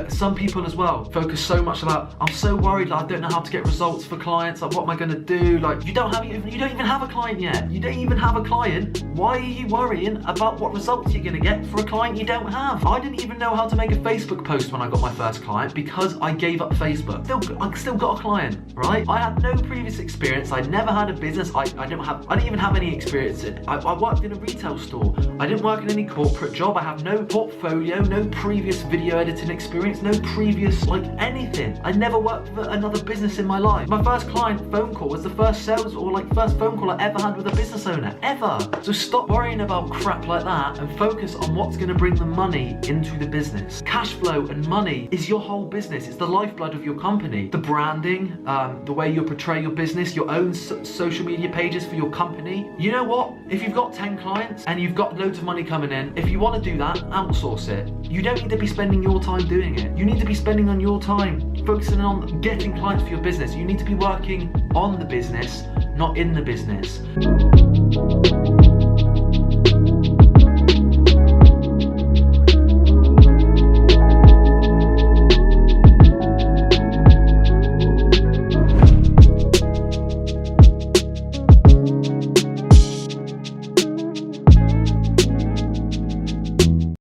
Some people as well focus so much about, I'm so worried, like, I don't know how to get results for clients, like what am I gonna do? Like, you don't even have a client yet. You don't even have a client. Why are you worrying about what results you're gonna get for a client you don't have? I didn't even know how to make a Facebook post when I got my first client because I gave up Facebook. I still got a client, right? I had no previous experience. I never had a business. I didn't even have any experience in. I worked in a retail store. I didn't work in any corporate job. I have no portfolio, no previous video editing experience, no previous anything. I never worked for another business in my life. My first client phone call was the first sales or first phone call I ever had with a business owner, ever. So stop worrying about crap like that and focus on what's going to bring the money into the business. Cash flow and money is your whole business. It's the lifeblood of your company. The branding, the way you portray your business, your own social media pages for your company. You know what? If you've got 10 clients and you've got loads of money coming in, if you want to do that, outsource it. You don't need to be spending your time doing it. You need to be spending on your time focusing on getting clients for your business. You need to be working on the business, not in the business.